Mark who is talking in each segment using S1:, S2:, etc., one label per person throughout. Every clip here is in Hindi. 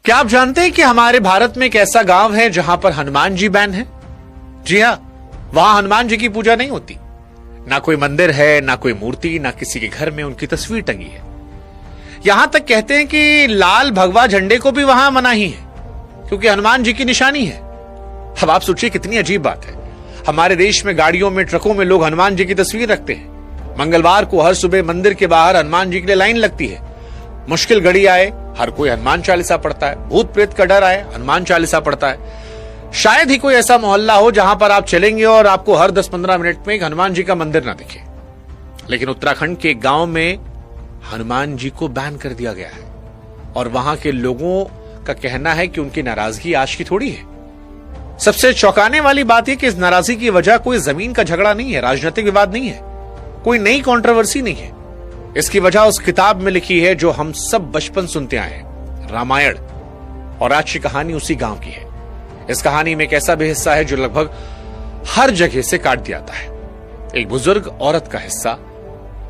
S1: क्या आप जानते हैं कि हमारे भारत में एक ऐसा गांव है जहां पर हनुमान जी बैन है? जी हां, वहां हनुमान जी की पूजा नहीं होती। ना कोई मंदिर है, ना कोई मूर्ति, ना किसी के घर में उनकी तस्वीर टंगी है। यहां तक कहते हैं कि लाल भगवा झंडे को भी वहां मनाही है, क्योंकि हनुमान जी की निशानी है। अब आप सोचिए कितनी अजीब बात है। हमारे देश में गाड़ियों में, ट्रकों में लोग हनुमान जी की तस्वीर रखते हैं। मंगलवार को हर सुबह मंदिर के बाहर हनुमान जी के लिए लाइन लगती है। मुश्किल घड़ी आए, हर कोई हनुमान चालीसा पढ़ता है। भूत प्रेत का डर आए, हनुमान चालीसा पढ़ता है। शायद ही कोई ऐसा मोहल्ला हो जहां पर आप चलेंगे और आपको हर 10-15 मिनट में एक हनुमान जी का मंदिर ना दिखे। लेकिन उत्तराखंड के एक गांव में हनुमान जी को बैन कर दिया गया है, और वहां के लोगों का कहना है कि उनकी नाराजगी आज की थोड़ी है। सबसे चौंकाने वाली बात यह कि इस नाराजगी की वजह कोई जमीन का झगड़ा नहीं है, राजनीतिक विवाद नहीं है, कोई नई कंट्रोवर्सी नहीं है। इसकी वजह उस किताब में लिखी है जो हम सब बचपन सुनते आए हैं, रामायण। और आज की कहानी उसी गांव की है। इस कहानी में एक ऐसा भी हिस्सा है जो लगभग हर जगह से काट दिया जाता है। एक बुजुर्ग औरत का हिस्सा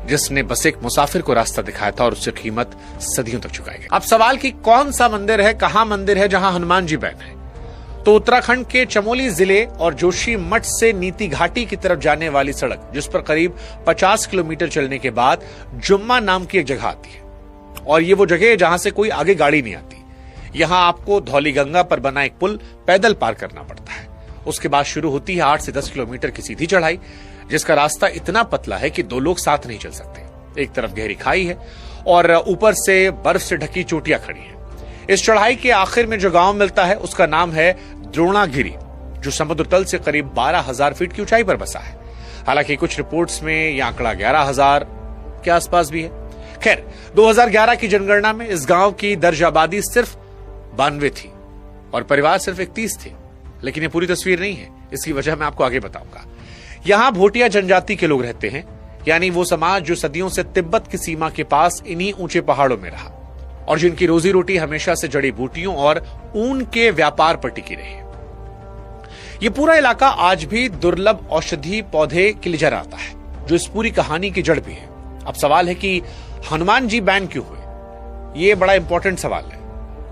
S1: जिसने बस एक मुसाफिर को रास्ता दिखाया था और उसकी कीमत सदियों तक चुकाई गई। अब सवाल कि कौन सा मंदिर है, कहां मंदिर है जहां हनुमान जी बैन है? तो उत्तराखंड के चमोली जिले और जोशी मठ से नीति घाटी की तरफ जाने वाली सड़क, जिस पर करीब 50 किलोमीटर चलने के बाद जुम्मा नाम की एक जगह आती है। और ये वो जगह है जहां से कोई आगे गाड़ी नहीं आती। यहां आपको धौलीगंगा पर बना एक पुल पैदल पार करना पड़ता है। उसके बाद शुरू होती है 8 से 10 किलोमीटर की सीधी चढ़ाई, जिसका रास्ता इतना पतला है कि दो लोग साथ नहीं चल सकते। एक तरफ गहरी खाई है और ऊपर से बर्फ से ढकी चोटियां खड़ी हैं। इस चढ़ाई के आखिर में जो गांव मिलता है उसका नाम है द्रोणागिरी, जो समुद्र तल से करीब 12,000 फीट की ऊंचाई पर बसा है। हालांकि कुछ रिपोर्ट्स में यह आंकड़ा 11,000 के आसपास भी है। खैर, 2011 की जनगणना में इस गांव की दर्ज आबादी सिर्फ 92 थी और परिवार सिर्फ 31 थे। लेकिन ये पूरी तस्वीर नहीं है। इसकी वजह मैं आपको आगे बताऊंगा। यहां भोटिया जनजाति के लोग रहते हैं, यानी वो समाज जो सदियों से तिब्बत की सीमा के पास इन्हीं ऊंचे पहाड़ों में रहा और जिनकी रोजी रोटी हमेशा से जड़ी बूटियों और ऊन के व्यापार पर टिकी रही। ये पूरा इलाका आज भी दुर्लभ औषधि पौधे के लिए जाना जाता है, जो इस पूरी कहानी की जड़ भी है। अब सवाल है कि हनुमान जी बैन क्यों हुए? ये बड़ा इंपॉर्टेंट सवाल है।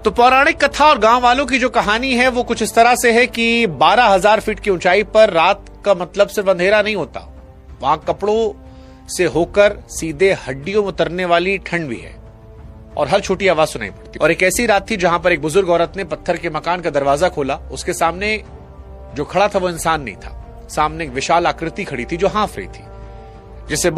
S1: तो पौराणिक कथा और गांव वालों की जो कहानी है वो कुछ इस तरह से है कि 12,000 फीट की ऊंचाई पर रात का मतलब सिर्फ अंधेरा नहीं होता, वहां कपड़ों से होकर सीधे हड्डियों में उतरने वाली ठंड भी है और हर छोटी आवाज सुनाई पड़ती। और एक ऐसी रात थी जहां पर एक बुजुर्ग औरत ने पत्थर के मकान का दरवाजा खोला। उसके सामने जो खड़ा था वो इंसान नहीं था, सामने एक विशाल आकृति खड़ी थी जो हाँफ रही थी, जिसे